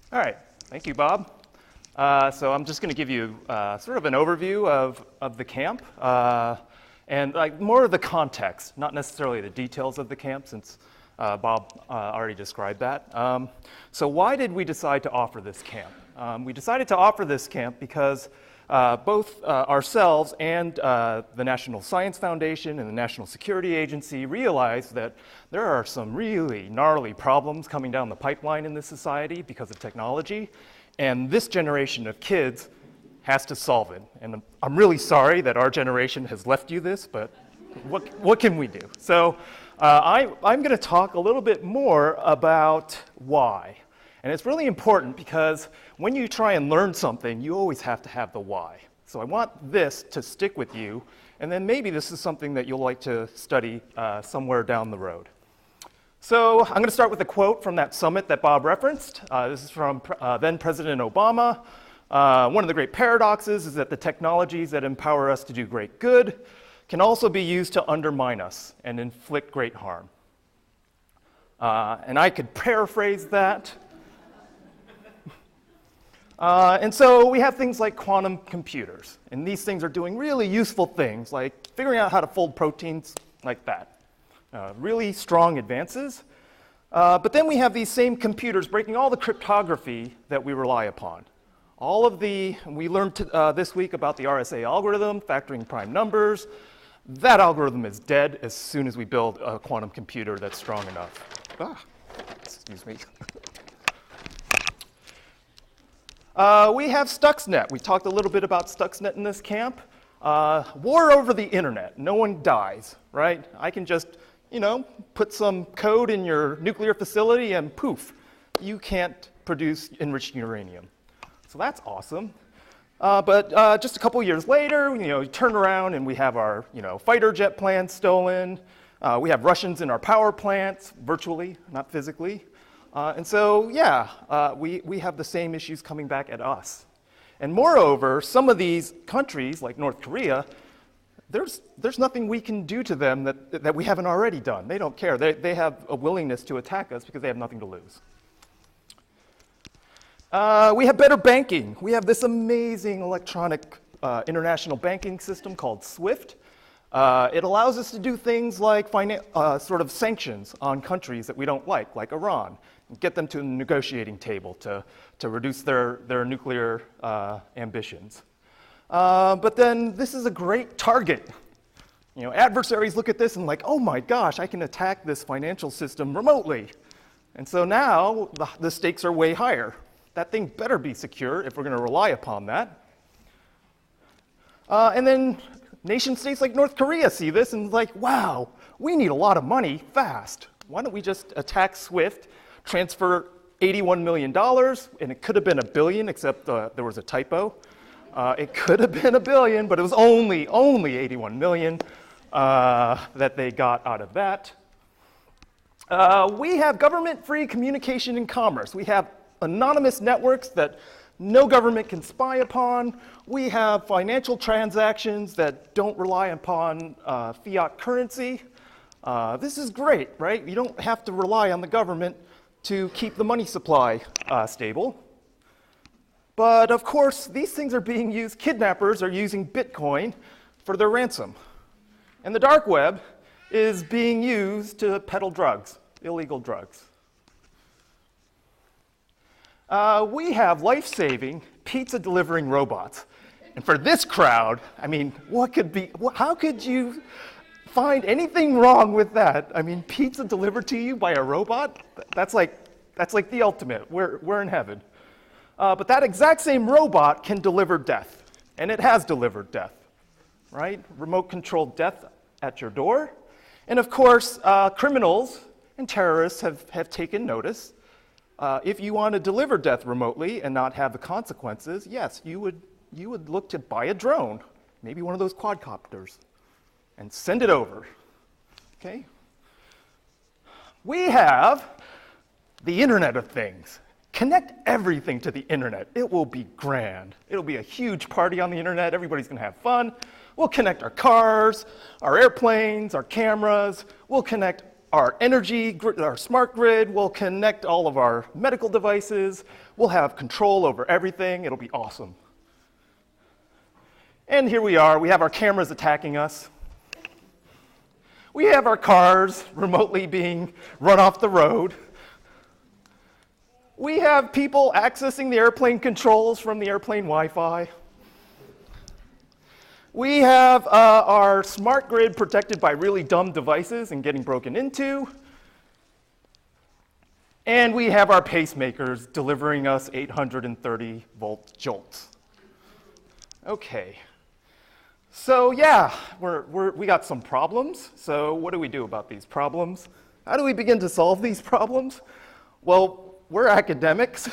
All right, thank you, Bob. So I'm just going to give you sort of an overview of the camp and more of the context, not necessarily the details of the camp, since Bob already described that. So why did we decide to offer this camp? We decided to offer this camp because both ourselves and the National Science Foundation and the National Security Agency realized that there are some really gnarly problems coming down the pipeline in this society because of technology, and this generation of kids has to solve it. And I'm really sorry that our generation has left you this, but what can we do? So I'm going to talk a little bit more about why. And it's really important because when you try and learn something, you always have to have the why. So I want this to stick with you, and then maybe this is something that you'll like to study somewhere down the road. So I'm going to start with a quote from that summit that Bob referenced. This is from then President Obama. One of the great paradoxes is that the technologies that empower us to do great good can also be used to undermine us and inflict great harm. And I could paraphrase that. And so we have things like quantum computers, and these things are doing really useful things, like figuring out how to fold proteins like that. Really strong advances. But then we have these same computers breaking all the cryptography that we rely upon. We learned this week about the RSA algorithm, factoring prime numbers. That algorithm is dead as soon as we build a quantum computer that's strong enough. Excuse me. We have Stuxnet. We talked a little bit about Stuxnet in this camp. War over the internet. No one dies, right? I can just, put some code in your nuclear facility and poof, you can't produce enriched uranium. So that's awesome. But just a couple years later, you turn around and we have our, fighter jet plans stolen. We have Russians in our power plants, virtually, not physically. And so, we have the same issues coming back at us. And moreover, some of these countries, like North Korea, there's nothing we can do to them that we haven't already done. They don't care. They have a willingness to attack us because they have nothing to lose. We have better banking. We have this amazing electronic international banking system called SWIFT. It allows us to do things like sort of sanctions on countries that we don't like Iran, and get them to the negotiating table to reduce their nuclear ambitions. But then this is a great target. Adversaries look at this and like, oh my gosh, I can attack this financial system remotely. And so now the stakes are way higher. That thing better be secure if we're going to rely upon that. And then nation states like North Korea see this and like, wow, we need a lot of money fast. Why don't we just attack SWIFT, transfer $81 million, and it could have been $1 billion, except there was a typo. It could have been $1 billion, but it was only 81 million that they got out of that. We have government-free communication and commerce. We have anonymous networks that no government can spy upon. We have financial transactions that don't rely upon fiat currency. This is great, right? You don't have to rely on the government to keep the money supply stable. But of course, these things are being used, kidnappers are using Bitcoin for their ransom. And the dark web is being used to peddle drugs, illegal drugs. We have life-saving, pizza-delivering robots. And for this crowd, I mean, how could you find anything wrong with that? I mean, pizza delivered to you by a robot? That's like the ultimate. We're in heaven. But that exact same robot can deliver death. And it has delivered death, right? Remote-controlled death at your door. And of course, criminals and terrorists have taken notice. If you want to deliver death remotely and not have the consequences, yes, you would look to buy a drone, maybe one of those quadcopters, and send it over, okay? We have the Internet of Things. Connect everything to the internet. It will be grand. It'll be a huge party on the internet. Everybody's going to have fun. We'll connect our cars, our airplanes, our cameras. We'll connect our energy, our smart grid. We'll connect all of our medical devices. We'll have control over everything. It'll be awesome. And here we are. We have our cameras attacking us. We have our cars remotely being run off the road. We have people accessing the airplane controls from the airplane Wi-Fi. We have our smart grid protected by really dumb devices and getting broken into. And we have our pacemakers delivering us 830-volt jolts. Okay. So yeah, we got some problems. So what do we do about these problems? How do we begin to solve these problems? Well, we're academics.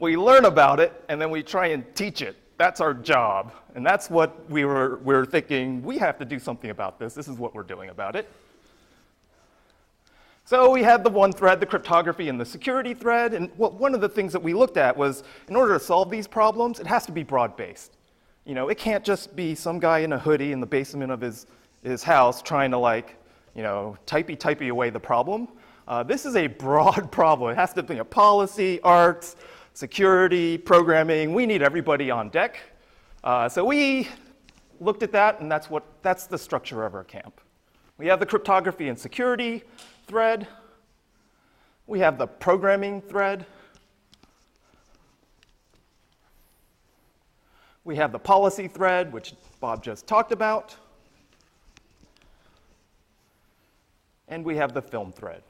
We learn about it, and then we try and teach it. That's our job. And that's what we were thinking, we have to do something about this. This is what we're doing about it. So we had the one thread, the cryptography and the security thread. And one of the things that we looked at was, in order to solve these problems, it has to be broad-based. You know, it can't just be some guy in a hoodie in the basement of his house trying to, like, you know, typey away the problem. This is a broad problem. It has to be a policy, arts, security, programming. We need everybody on deck. So we looked at that, and that's the structure of our camp. We have the cryptography and security thread. We have the programming thread. We have the policy thread, which Bob just talked about. And we have the film thread.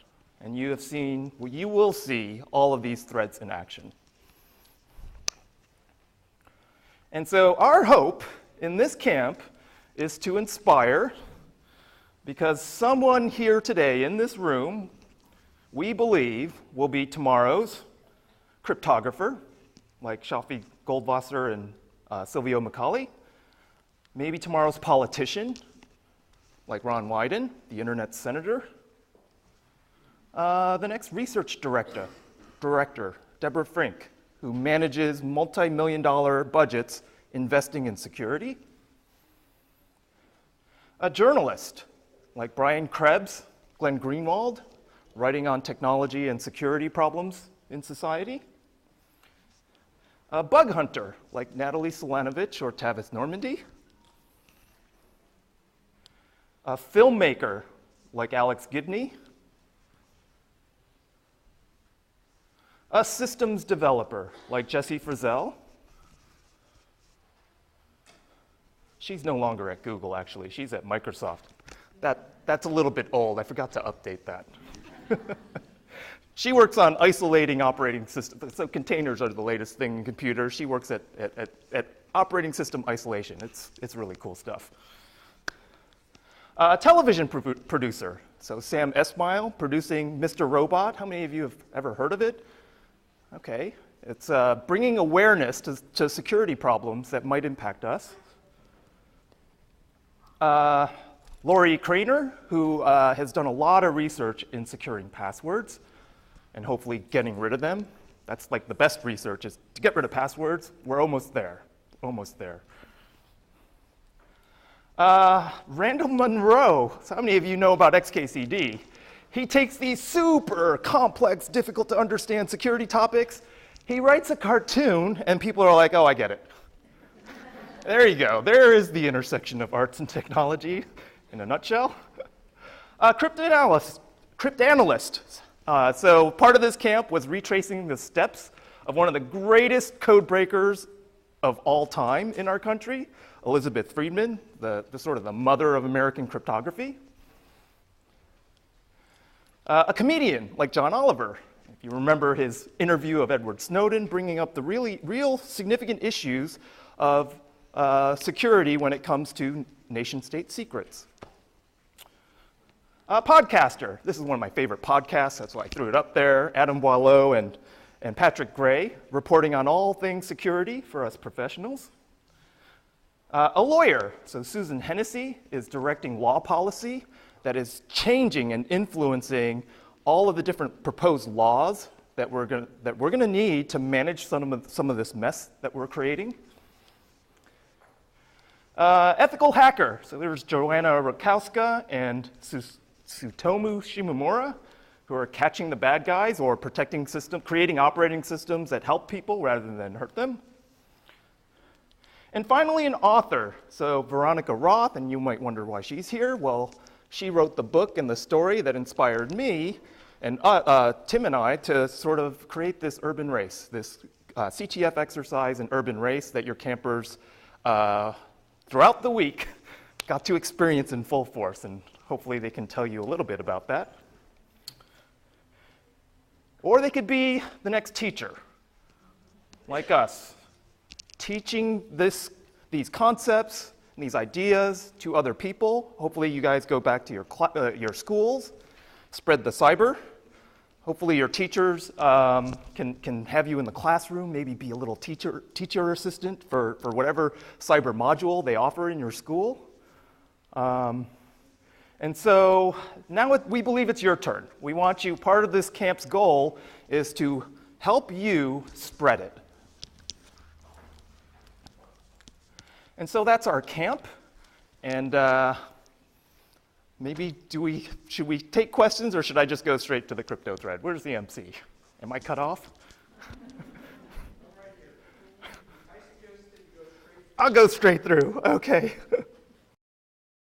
And you will see all of these threads in action. And so our hope in this camp is to inspire, because someone here today in this room, we believe, will be tomorrow's cryptographer, like Shafi Goldwasser and Silvio Macaulay. Maybe tomorrow's politician, like Ron Wyden, the internet senator. The next research director, Deborah Frink, who manages multi-million-dollar budgets investing in security. A journalist, like Brian Krebs, Glenn Greenwald, writing on technology and security problems in society. A bug hunter, like Natalie Solanovich or Tavis Normandy. A filmmaker, like Alex Gibney. A systems developer, like Jessie Frizzell. She's no longer at Google, actually. She's at Microsoft. That's a little bit old. I forgot to update that. She works on isolating operating systems. So containers are the latest thing in computers. She works at operating system isolation. It's really cool stuff. A television producer. So Sam Esmail producing Mr. Robot. How many of you have ever heard of it? Okay. It's bringing awareness to security problems that might impact us. Lori Craner, who has done a lot of research in securing passwords and hopefully getting rid of them. That's like the best research, is to get rid of passwords. We're almost there, almost there. Randall Munroe, so how many of you know about XKCD? He takes these super complex, difficult to understand security topics, he writes a cartoon, and people are like, oh, I get it. There you go. There is the intersection of arts and technology in a nutshell. Cryptanalyst. So part of this camp was retracing the steps of one of the greatest code breakers of all time in our country, Elizabeth Friedman, the sort of the mother of American cryptography. A comedian like John Oliver. If you remember his interview of Edward Snowden, bringing up the real significant issues of security when it comes to nation-state secrets. Podcaster. This is one of my favorite podcasts. That's why I threw it up there. Adam Boileau and Patrick Gray, reporting on all things security for us professionals. A lawyer. So Susan Hennessy is directing law policy that is changing and influencing all of the different proposed laws that we're going to need to manage some of this mess that we're creating. Ethical hacker. So there's Joanna Rakowska and Tsutomu Shimomura, who are catching the bad guys or protecting systems, creating operating systems that help people rather than hurt them. And finally, an author. So Veronica Roth, and you might wonder why she's here. Well, she wrote the book and the story that inspired me and Tim and I to sort of create this urban race, this CTF exercise and urban race that your campers throughout the week got to experience in full force, and hopefully they can tell you a little bit about that. Or they could be the next teacher, like us, teaching these concepts and these ideas to other people. Hopefully you guys go back to your schools, spread the cyber. Hopefully your teachers can have you in the classroom, maybe be a little teacher assistant for whatever cyber module they offer in your school. And so now we believe it's your turn. We want you, part of this camp's goal is to help you spread it. And so that's our camp. And maybe should we take questions, or should I just go straight to the crypto thread? Where's the MC? Am I cut off? I'll go straight through. Okay.